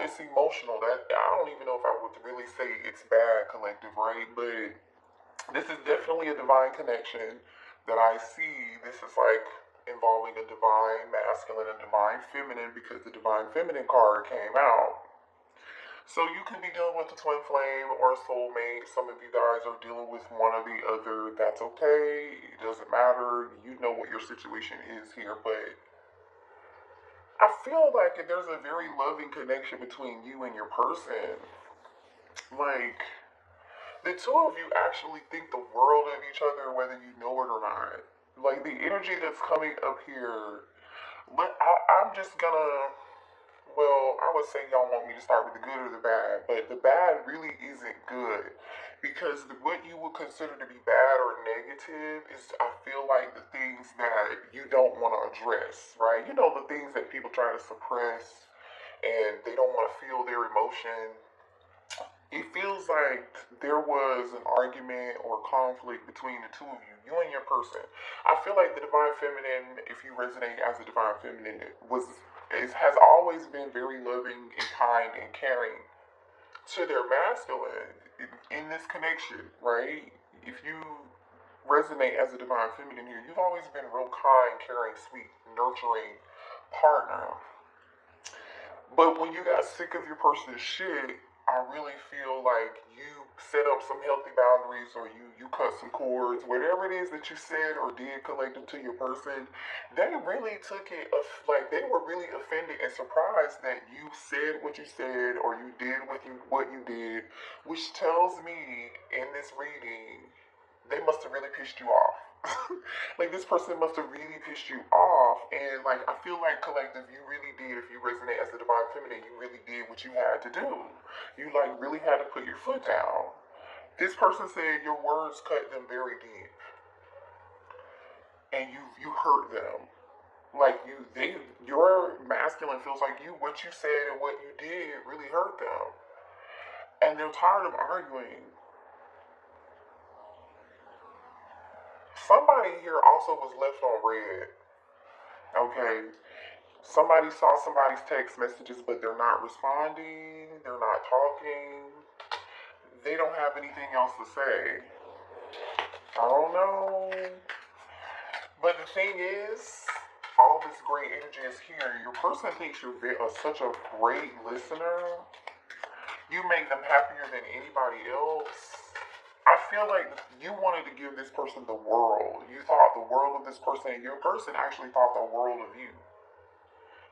it's emotional. That I don't even know if I would really say it's bad, collective, right? But this is definitely a divine connection that I see. This is like involving a divine masculine and divine feminine because the divine feminine card came out. So you could be dealing with a twin flame or a soulmate. Some of you guys are dealing with one or the other. That's okay. It doesn't matter. You know what your situation is here, but I feel like there's a very loving connection between you and your person. Like, the two of you actually think the world of each other, whether you know it or not. Like, the energy that's coming up here, I'm just gonna, well, I would say y'all want me to start with the good or the bad, but the bad really isn't good. Because what you would consider to be bad or negative is, I feel like, the things that you don't want to address, right? You know, the things that people try to suppress and they don't want to feel their emotion. It feels like there was an argument or conflict between the two of you and your person. I feel like the divine feminine, if you resonate as a divine feminine, has always been very loving and kind and caring to their masculine in this connection, right? If you resonate as a divine feminine here, you've always been real kind, caring, sweet, nurturing partner. But when you got sick of your person's shit, I really feel like you set up some healthy boundaries or you cut some cords, whatever it is that you said or did collective to your person, they really took it, like they were really offended and surprised that you said what you said or you did what you did, which tells me in this reading, they must have really pissed you off. Like this person must have really pissed you off, and like I feel like collective, you really did. If you resonate as the divine feminine, you really did what you had to do. You like really had to put your foot down. This person said your words cut them very deep, and you hurt them. Like your masculine feels like what you said and what you did really hurt them, and they're tired of arguing. Somebody here also was left on red. Okay. Somebody saw somebody's text messages, but they're not responding. They're not talking. They don't have anything else to say. I don't know. But the thing is, all this great energy is here. Your person thinks you're such a great listener. You make them happier than anybody else. I feel like you wanted to give this person the world. You thought the world of this person, and your person actually thought the world of you.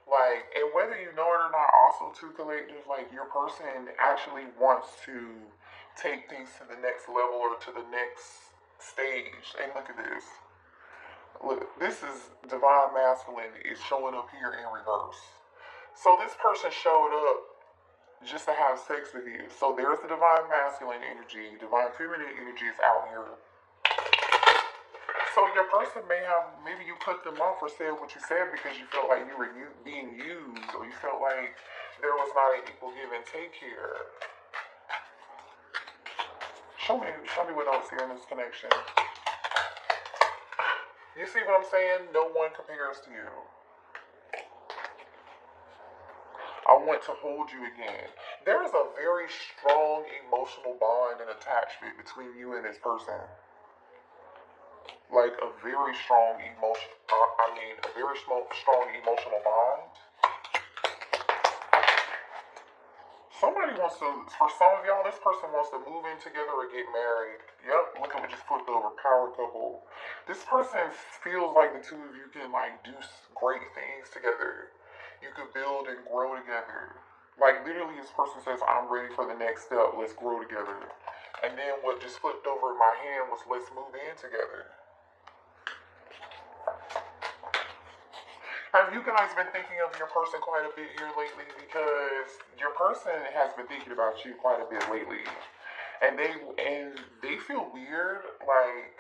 Like, and whether you know it or not, also too collective, like your person actually wants to take things to the next level or to the next stage. And look at this. Look, this is divine masculine is showing up here in reverse. So this person showed up just to have sex with you. So there's the divine masculine energy. Divine feminine energy is out here. So your person maybe you cut them off or said what you said because you felt like you were being used, or you felt like there was not an equal give and take here. Show me what else here in this connection. You see what I'm saying? No one compares to you. I want to hold you again. There is a very strong emotional bond and attachment between you and this person. Like a very strong strong emotional bond. Somebody wants to, for some of y'all, this person wants to move in together or get married. Yep, look at what just flipped over, power couple. This person feels like the two of you can like do great things together. You could build and grow together. Like literally this person says, I'm ready for the next step, let's grow together. And then what just flipped over in my hand was let's move in together. Have you guys been thinking of your person quite a bit here lately? Because your person has been thinking about you quite a bit lately. And they feel weird, like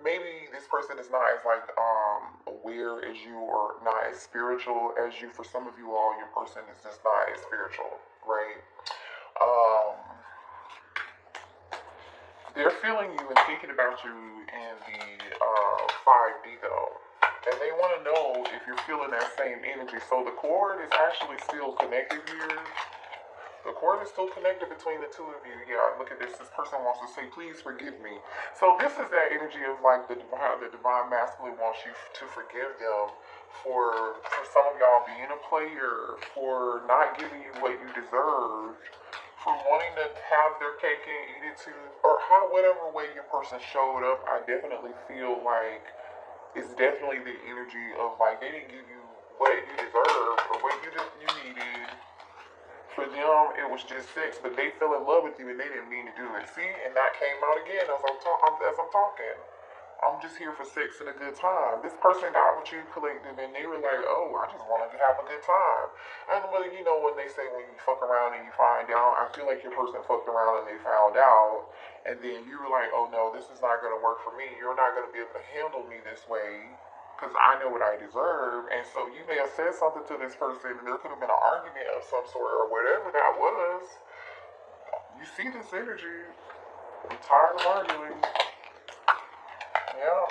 maybe this person is not as like aware as you or not as spiritual as you. For some of you all, your person is just not as spiritual, right? They're feeling you and thinking about you in the 5D though. And they want to know if you're feeling that same energy. So the cord is actually still connected here. The cord is still connected between the two of you. Yeah, look at this. This person wants to say, please forgive me. So this is that energy of like the divine masculine wants you to forgive them for some of y'all being a player, for not giving you what you deserve, for wanting to have their cake and eat it too, or how whatever way your person showed up. I definitely feel like it's definitely the energy of like they didn't give you what you deserve or what you needed. For them, it was just sex, but they fell in love with you and they didn't mean to do it. See, and that came out again as I'm talking. I'm just here for sex and a good time. This person got with you collective and they were like, oh, I just wanted to have a good time. And well, you know when they say when you fuck around and you find out, I feel like your person fucked around and they found out. And then you were like, oh no, this is not going to work for me. You're not going to be able to handle me this way because I know what I deserve. And so you may have said something to this person and there could have been an argument of some sort or whatever that was. You see this energy. I'm tired of arguing. Yeah.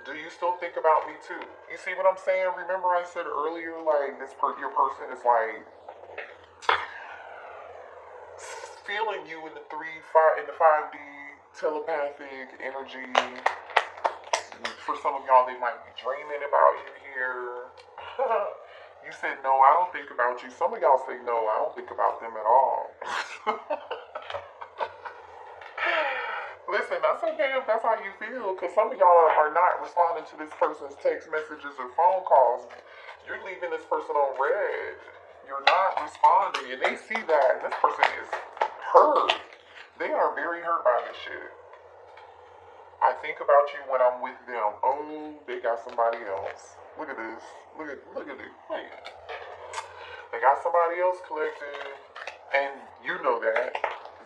Do you still think about me too? You see what I'm saying? Remember I said earlier, like your person is like feeling you in the 5D telepathic energy. For some of y'all, they might be dreaming about you here. You said no, I don't think about you. Some of y'all say no, I don't think about them at all. Listen, that's okay if that's how you feel, because some of y'all are not responding to this person's text messages or phone calls. You're leaving this person on red. You're not responding, and they see that, and this person is hurt. They are very hurt by this shit. I think about you when I'm with them. Oh, they got somebody else. Look at this. Look at this. Wait. They got somebody else collected, and you know that.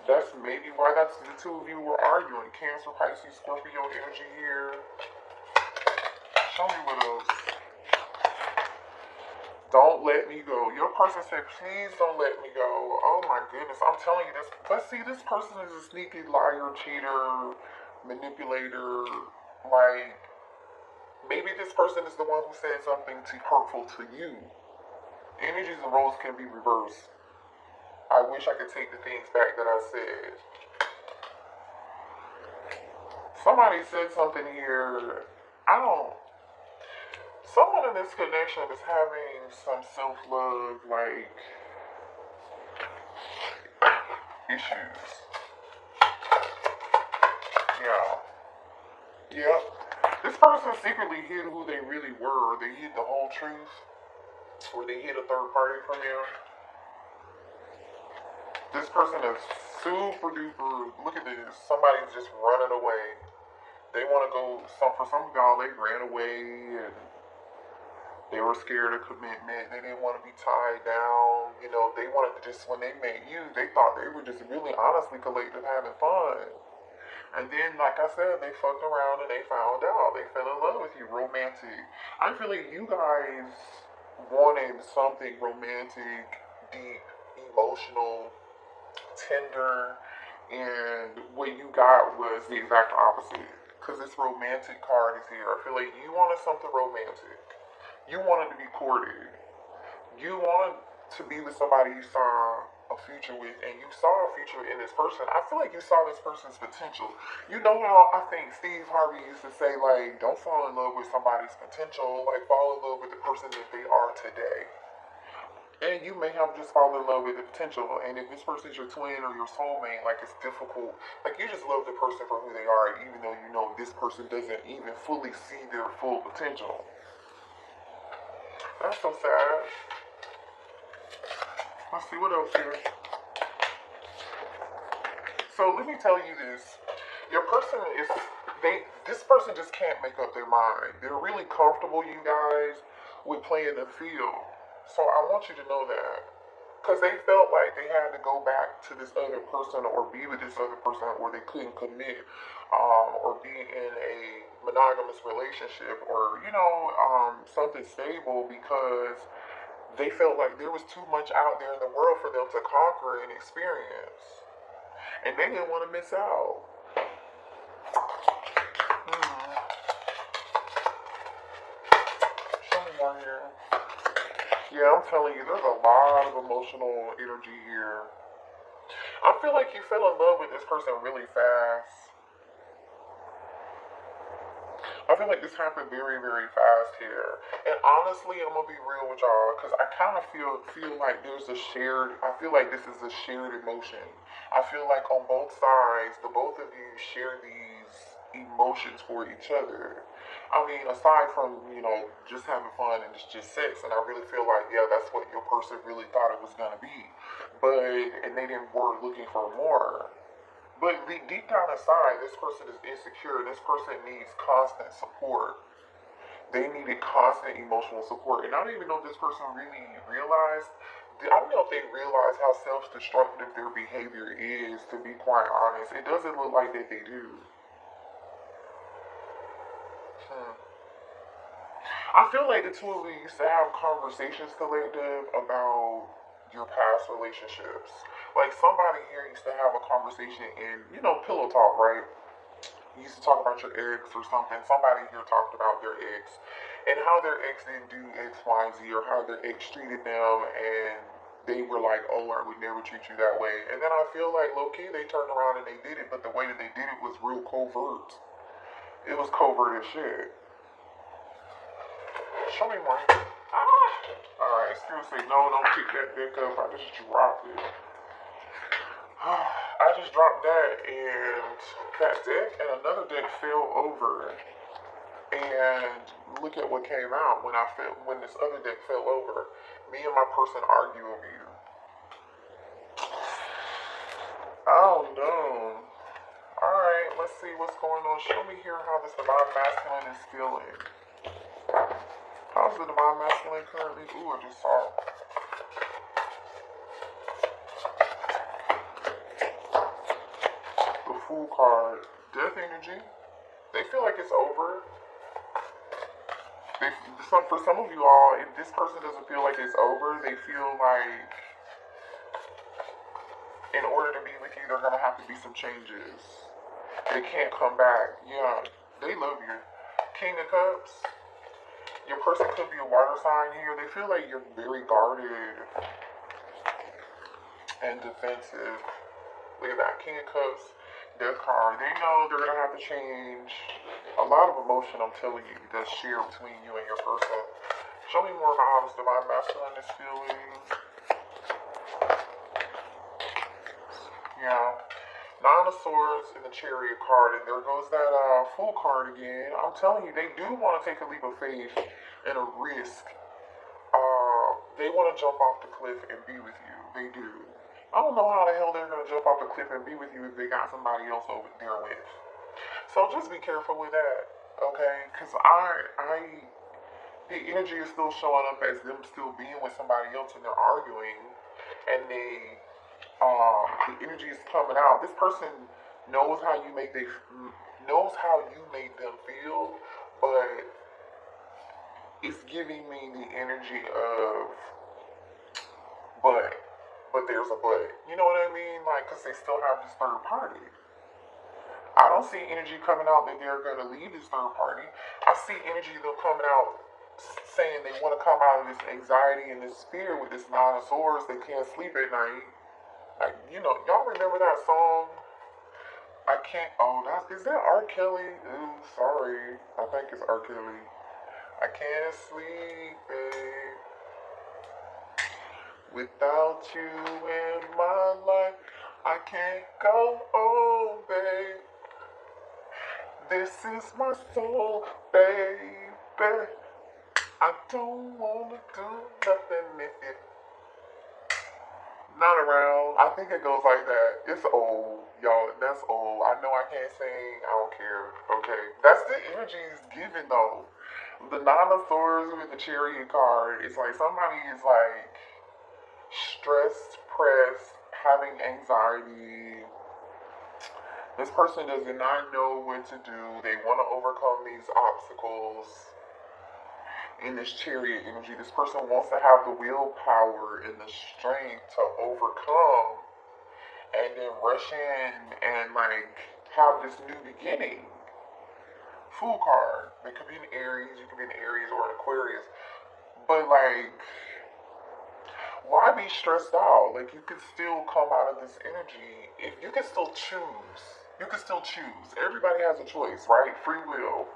That's maybe why that's the two of you were arguing. Cancer, Pisces, Scorpio energy here. Show me what else. Don't let me go. Your person said, please don't let me go. Oh my goodness. I'm telling you this. Let's see, this person is a sneaky liar, cheater, manipulator. Like, maybe this person is the one who said something hurtful to you. Energies and roles can be reversed. I wish I could take the things back that I said. Somebody said something here. Someone in this connection is having some self-love, like, issues. Yeah. Yep. This person secretly hid who they really were. They hid the whole truth. Or they hid a third party from you. This person is super duper, look at this, somebody's just running away. They want to go, for some of y'all, they ran away and they were scared of commitment. They didn't want to be tied down. You know, they wanted to just, when they met you, they thought they were just really honestly collective having fun. And then, like I said, they fucked around and they found out. They fell in love with you, romantic. I feel like you guys wanted something romantic, deep, emotional, tender, and what you got was the exact opposite. Because this romantic card is here. I feel like you wanted something romantic. You wanted to be courted. You wanted to be with somebody you saw a future with, and you saw a future in this person. I feel like you saw this person's potential. You know how I think Steve Harvey used to say, like, don't fall in love with somebody's potential, like fall in love with the person that they are today. And you may have just fallen in love with the potential. And if this person's your twin or your soulmate, like it's difficult. Like you just love the person for who they are, even though you know this person doesn't even fully see their full potential. That's so sad. Let's see what else here. So let me tell you this. Your person is, this person just can't make up their mind. They're really comfortable, you guys, with playing the field. So I want you to know that. Because they felt like they had to go back to this other person or be with this other person or they couldn't commit or be in a monogamous relationship or, you know, something stable because they felt like there was too much out there in the world for them to conquer and experience. And they didn't want to miss out. more here. Yeah, I'm telling you, there's a lot of emotional energy here. I feel like you fell in love with this person really fast. I feel like this happened very, very fast here. And honestly, I'm gonna be real with y'all, because I kind of feel like there's a shared. I feel like this is a shared emotion. I feel like on both sides, the both of you share these emotions for each other. I mean, aside from just having fun and it's just sex, and I really feel like that's what your person really thought it was gonna be, and they didn't were looking for more. But deep down inside, this person is insecure. This person needs constant support. They needed constant emotional support. And I don't even know if this person really realized. I don't know if they realize how self-destructive their behavior is, to be quite honest. It doesn't look like that they do. I feel like the two of you used to have conversations collective about your past relationships. Like somebody here used to have a conversation in, pillow talk, right? You used to talk about your ex or something. Somebody here talked about their ex and how their ex didn't do X, Y, and Z, or how their ex treated them, and they were like, "Oh, I would never treat you that way." And then I feel like low key they turned around and they did it, but the way that they did it was real covert. It was covert as shit. Show me more. Alright, excuse me. No, don't pick that deck up. I just dropped it. I just dropped that, and that deck and another deck fell over. And look at what came out when this other deck fell over. Me and my person argue over you. Oh no. Alright, let's see what's going on. Show me here how this divine masculine is feeling. How's the divine masculine currently? Ooh, I just saw the Fool card. Death energy. They feel like it's over. For some of you all, if this person doesn't feel like it's over, they feel like in order to be with you, there are going to have to be some changes. They can't come back. Yeah, they love you. King of Cups. Your person could be a water sign here. They feel like you're very guarded and defensive. Look at that. King of Cups, Death card. They know they're going to have to change. A lot of emotion, I'm telling you, that's shared between you and your person. Show me more about how this divine masculine is feeling. Yeah. Nine of Swords and the Chariot card, and there goes that Fool card again. I'm telling you, they do want to take a leap of faith and a risk. They want to jump off the cliff and be with you. They do. I don't know how the hell they're going to jump off the cliff and be with you if they got somebody else over there with. So just be careful with that, okay? Because the energy is still showing up as them still being with somebody else and they're arguing, and the energy is coming out. This person knows how you made them feel, but it's giving me the energy of but there's a but. You know what I mean? Like, because they still have this third party. I don't see energy coming out that they're going to leave this third party. I see energy them coming out saying they want to come out of this anxiety and this fear with this Nine of Swords. They can't sleep at night. Like, y'all remember that song? I can't. Oh, is that R. Kelly? Ooh, sorry. I think it's R. Kelly. I can't sleep, babe, without you in my life. I can't go on, babe. This is my soul, baby. I don't wanna do nothing if you're not around. I think it goes like that. It's old, y'all. That's old. I know I can't sing. I don't care. Okay. That's the energy is given, though. The Nine of Swords with the Chariot card, it's like somebody is like stressed, pressed, having anxiety. This person does not know what to do. They want to overcome these obstacles. In this Chariot energy, this person wants to have the willpower and the strength to overcome and then rush in and like have this new beginning. Fool card. It could be an Aries, you could be an Aries or an Aquarius. But like, why be stressed out? Like, you can still come out of this energy. If you can still choose, you can still choose. Everybody has a choice, right? Free will.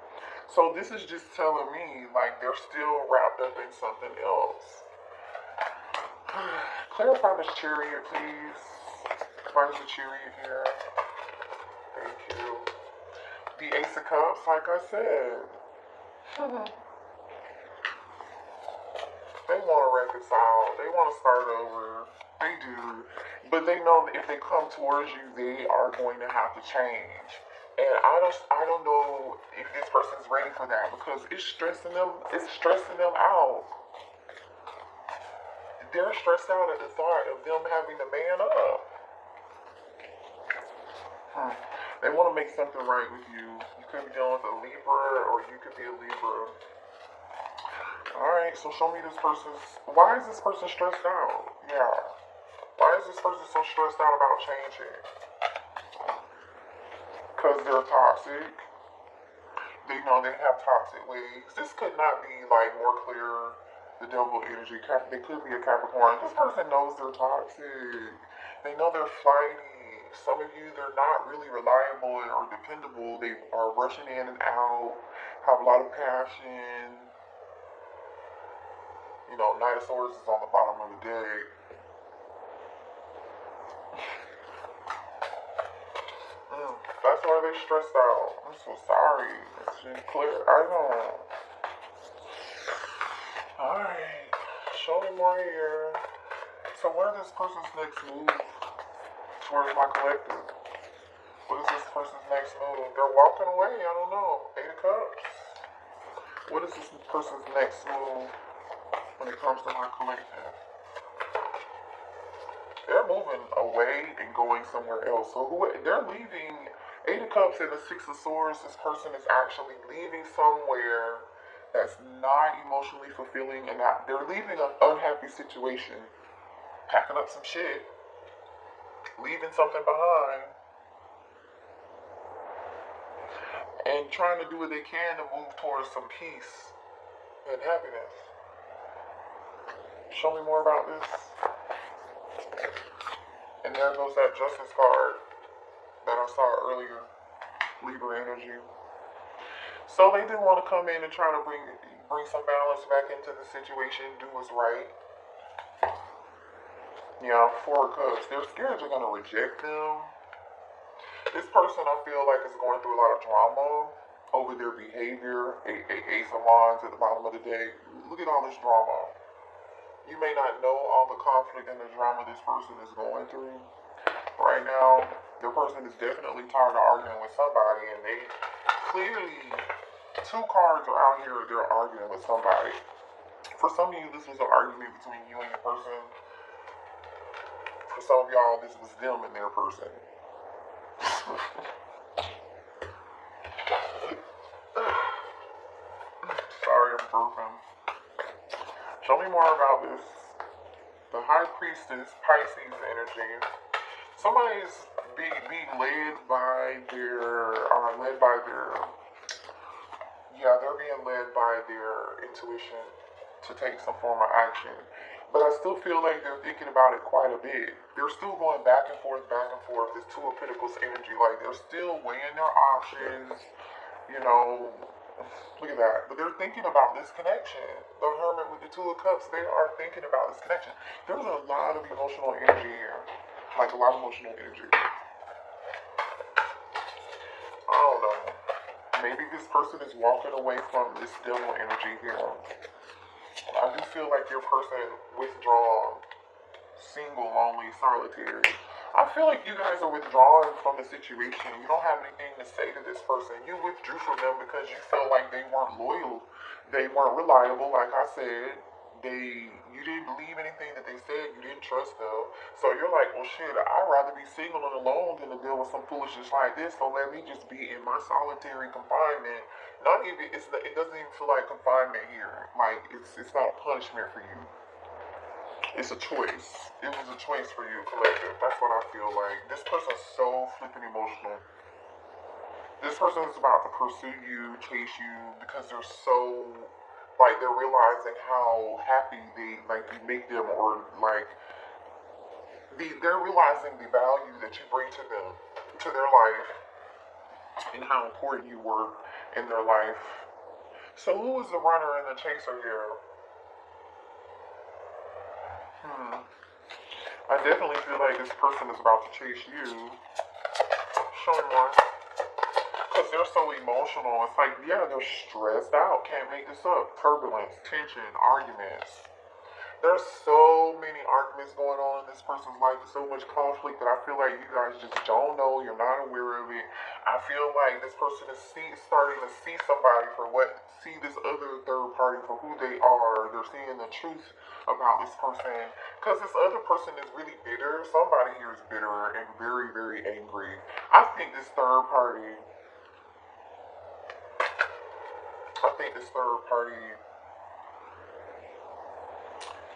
So this is just telling me like they're still wrapped up in something else. Clarify this chariot, please. Why is the chariot here? Thank you. The Ace of Cups, like I said. They want to reconcile. They want to start over. They do. But they know that if they come towards you, they are going to have to change. And I don't know if this person's ready for that because it's stressing them out. They're stressed out at the thought of them having to man up. They want to make something right with you. You could be dealing with a Libra or you could be a Libra. Alright, so show me this person's... Why is this person stressed out? Yeah. Why is this person so stressed out about changing? Because they're toxic. They know they have toxic ways. This could not be, like, more clear. The devil energy. They could be a Capricorn. This person knows they're toxic. They know they're flighty. Some of you, they're not really reliable or dependable. They are rushing in and out. Have a lot of passion. You know, Knight of Swords is on the bottom of the deck. That's why they stressed out. I'm so sorry. It's just clear. I know. Alright. Show me more here. So what is this person's next move towards my collective? What is this person's next move? They're walking away. I don't know. Eight of Cups. What is this person's next move when it comes to my collective? They're moving away and going somewhere else. So they're leaving. Eight of Cups and the Six of Swords. This person is actually leaving somewhere that's not emotionally fulfilling, and they're leaving an unhappy situation, packing up some shit, leaving something behind, and trying to do what they can to move towards some peace and happiness. Show me more about this. And there goes that Justice card that I saw earlier, Libra energy. So they do want to come in and try to bring some balance back into the situation, do what's right. Yeah, Four of Cups. They're scared you're going to reject them. This person, I feel like, is going through a lot of drama over their behavior. Ace of Wands at the bottom of the deck. Look at all this drama. You may not know all the conflict and the drama this person is going through. Right now, their person is definitely tired of arguing with somebody, and they clearly, two cards are out here, they're arguing with somebody. For some of you, this was an argument between you and your person. For some of y'all, this was them and their person. Sorry, I'm burping. Show me more about this. The High Priestess, Pisces energy. Somebody's being led by their, they're being led by their intuition to take some form of action. But I still feel like they're thinking about it quite a bit. They're still going back and forth. This Two of Pentacles energy, like they're still weighing their options, you know. Look at that. But they're thinking about this connection. The Hermit with the Two of Cups, they are thinking about this connection. There's a lot of emotional energy here. Like a lot of emotional energy. I don't know. Maybe this person is walking away from this devil energy here. I do feel like your person withdrawn, single, lonely, solitary. I feel like you guys are withdrawing from the situation. You don't have anything to say to this person. You withdrew from them because you felt like they weren't loyal. They weren't reliable, like I said. You didn't believe anything that they said. You didn't trust them. So you're like, well, shit, I'd rather be single and alone than to deal with some foolishness like this. So let me just be in my solitary confinement. It doesn't even feel like confinement here. Like, it's not a punishment for you. It's a choice. It was a choice for you, collective. That's what I feel like. This person's so flipping emotional. This person is about to pursue you, chase you, because they're so Like they're realizing how happy they like you make them, or like they're realizing the value that you bring to them, to their life, and how important you were in their life. So who is the runner and the chaser here? Hmm. I definitely feel like this person is about to chase you. Show me more. Because they're so emotional. It's like, yeah, they're stressed out. Can't make this up. Turbulence, tension, arguments. There's so many arguments going on in this person's life, so much conflict that I feel like you guys just don't know, you're not aware of it. I feel like this person is starting to see somebody for see this other third party for who they are. They're seeing the truth about this person. Because this other person is really bitter. Somebody here is bitter and very, very angry. I think this third party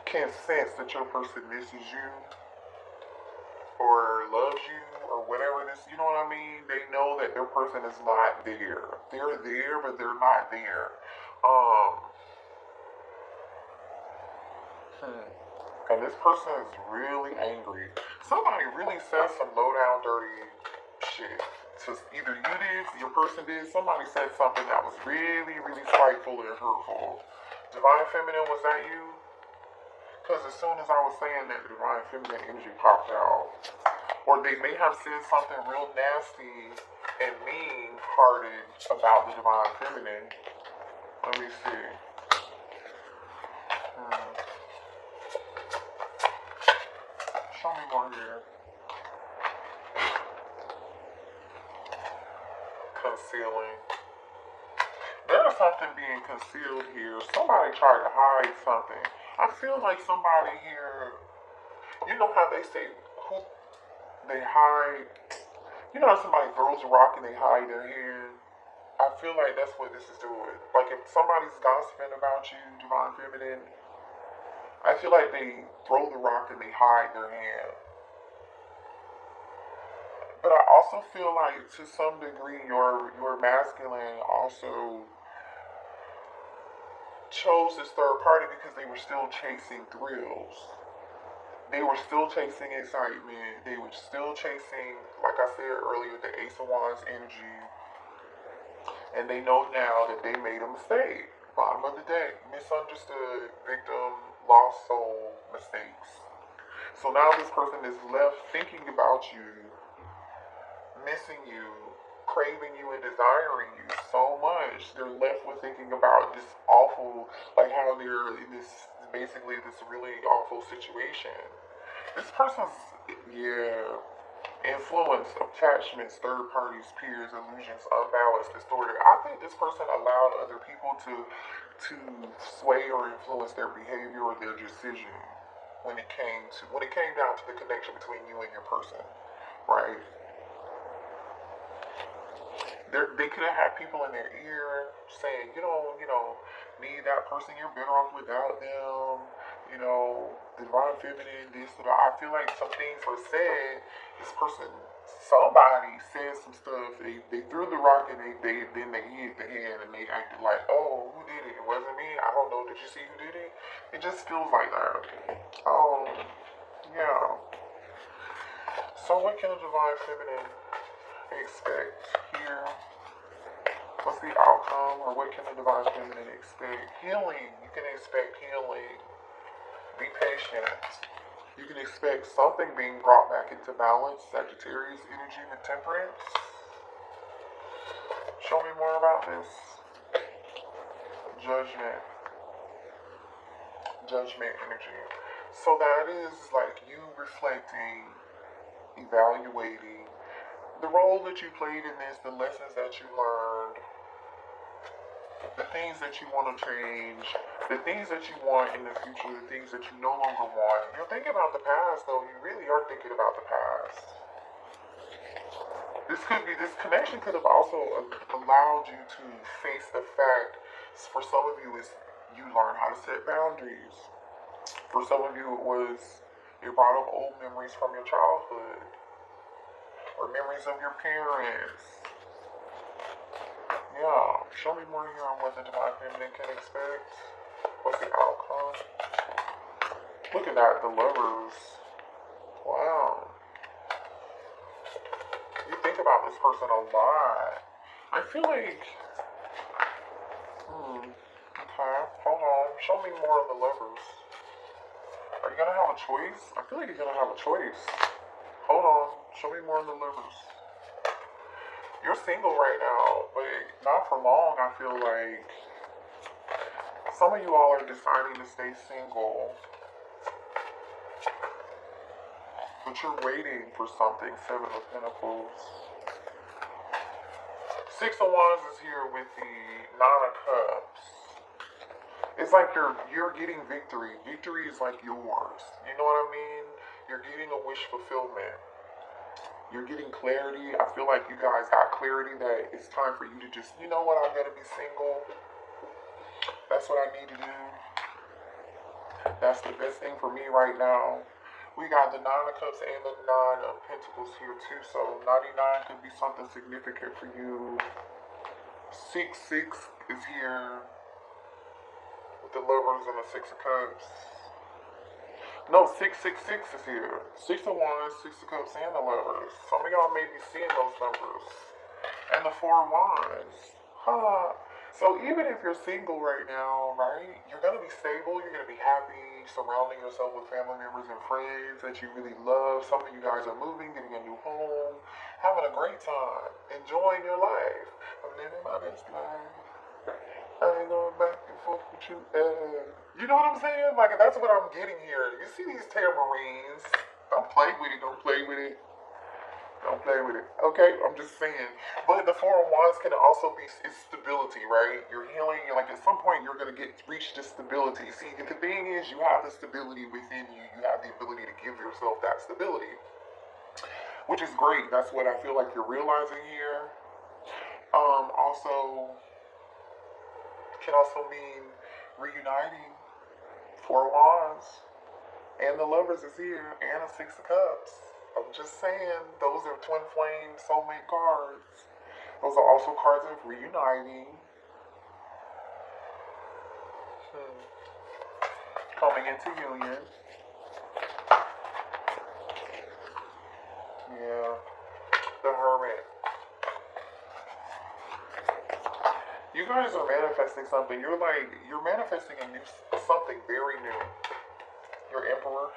can sense that your person misses you or loves you or whatever it is, you know what I mean? They know that their person is not there. They're there, but they're not there. Um, and this person is really angry. Somebody really said some low down dirty shit. So either you did, your person did, somebody said something that was really, really spiteful and hurtful. Divine Feminine, was that you? Because as soon as I was saying that, the Divine Feminine energy popped out. Or they may have said something real nasty and mean-hearted about the Divine Feminine. Let me see. Show me more here. Concealing. There's something being concealed here. Somebody tried to hide something. I feel like somebody here, you know how they say who they hide. You know how somebody throws a rock and they hide their hand? I feel like that's what this is doing. Like if somebody's gossiping about you, Divine Feminine, I feel like they throw the rock and they hide their hand. But I also feel like to some degree your masculine also chose this third party because they were still chasing thrills. They were still chasing excitement. They were still chasing, like I said earlier, the Ace of Wands energy. And they know now that they made a mistake. Bottom of the deck, misunderstood, victim, lost soul, mistakes. So now this person is left thinking about you, missing you, craving you and desiring you so much. They're left with thinking about this awful, like how they're in this, basically this really awful situation. This person's, yeah, influence, attachments, third parties, peers, illusions, unbalanced, distorted. I think this person allowed other people to sway or influence their behavior or their decision when it came down to the connection between you and your person, right? They could have had people in their ear saying, need that person, you're better off without them, Divine Feminine, this, that. I feel like some things were said, somebody said some stuff, they threw the rock and then they hit the hand and they acted like, oh, who did it? It wasn't me, I don't know, did you see who did it? It just feels like that. Yeah. So what can a Divine Feminine expect here? What's the outcome, or what can the Divine Feminine expect? Healing. You can expect healing. Be patient. You can expect something being brought back into balance. Sagittarius energy with temperance. Show me more about this. Judgment. Judgment energy. So that is like you reflecting, evaluating the role that you played in this, the lessons that you learned, the things that you want to change, the things that you want in the future, the things that you no longer want. You're thinking about the past, though. You really are thinking about the past. This connection could have also allowed you to face the fact, for some of you, is you learn how to set boundaries. For some of you, it brought up old memories from your childhood, or memories of your parents. Yeah, show me more here on what the divine feminine can expect. What's the outcome? Look at that, the lovers. Wow. You think about this person a lot. I feel like, okay, hold on. Show me more of the lovers. Are you gonna have a choice? I feel like you're gonna have a choice. Hold on, show me more of the lovers. You're single right now, but not for long. I feel like some of you all are deciding to stay single, but you're waiting for something. 7 of Pentacles. 6 of Wands is here with the 9 of Cups. It's like you're getting victory. Victory is like yours. You know what I mean? You're getting a wish fulfillment. You're getting clarity. I feel like you guys got clarity that it's time for you to just, you know what, I'm going to be single. That's what I need to do. That's the best thing for me right now. We got the 9 of Cups and the 9 of Pentacles here too. So 99 could be something significant for you. 6 is here with the lovers and the 6 of Cups. No, 666 is here. 6 of Wands, 6 of Cups, and the lovers. Some of y'all may be seeing those numbers. And the 4 of Wands. Huh. So even if you're single right now, right, you're going to be stable, you're going to be happy, surrounding yourself with family members and friends that you really love. Some of you guys are moving, getting a new home, having a great time, enjoying your life. I'm living my best life. I ain't going back and forth with you. You know what I'm saying? Like, that's what I'm getting here. You see these tamarines. Don't play with it. Don't play with it. Don't play with it. Okay? I'm just saying. But the 4 of Wands can also be stability, right? You're healing. Like, at some point, you're going to reach this stability. See, the thing is, you have the stability within you. You have the ability to give yourself that stability, which is great. That's what I feel like you're realizing here. Also, can also mean reuniting. 4 of Wands. And the lovers is here. And a 6 of Cups. I'm just saying, those are twin flame soulmate cards. Those are also cards of reuniting. Coming into union. Yeah. The Hermit. You guys are manifesting something. You're manifesting something very new. Your Emperor.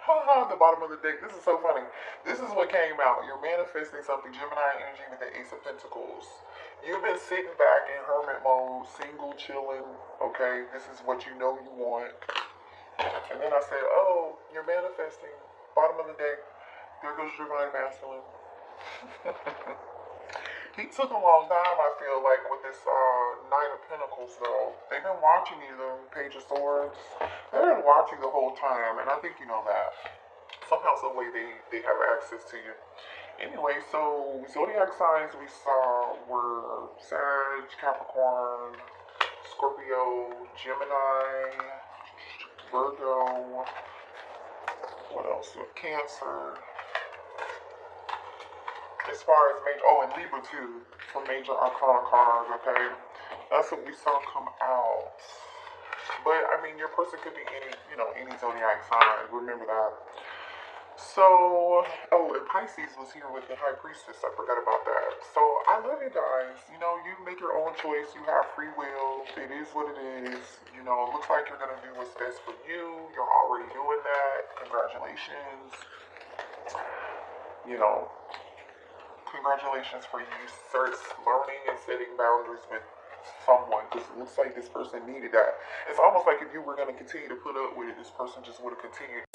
The bottom of the deck. This is so funny. This is what came out. You're manifesting something. Gemini energy with the Ace of Pentacles. You've been sitting back in hermit mode, single, chilling. Okay, this is what you know you want. And then I said, oh, you're manifesting. Bottom of the deck. There goes Divine Masculine. He took a long time, I feel like, with this Knight of Pentacles, though. They've been watching you, though, Page of Swords. They've been watching the whole time, and I think you know that. Somehow, some way, they have access to you. Anyway, so zodiac signs we saw were Sag, Capricorn, Scorpio, Gemini, Virgo, what else? Cancer. As far as major, and Libra too, for major arcana cards, okay? That's what we saw come out. But, I mean, your person could be any zodiac sign, remember that. So, and Pisces was here with the High Priestess, I forgot about that. So, I love you guys. You know, you make your own choice, you have free will, it is what it is. You know, it looks like you're going to do what's best for you, you're already doing that, congratulations. You know, congratulations for you learning and setting boundaries with someone, because it looks like this person needed that. It's almost like if you were going to continue to put up with it, this person just would have continued.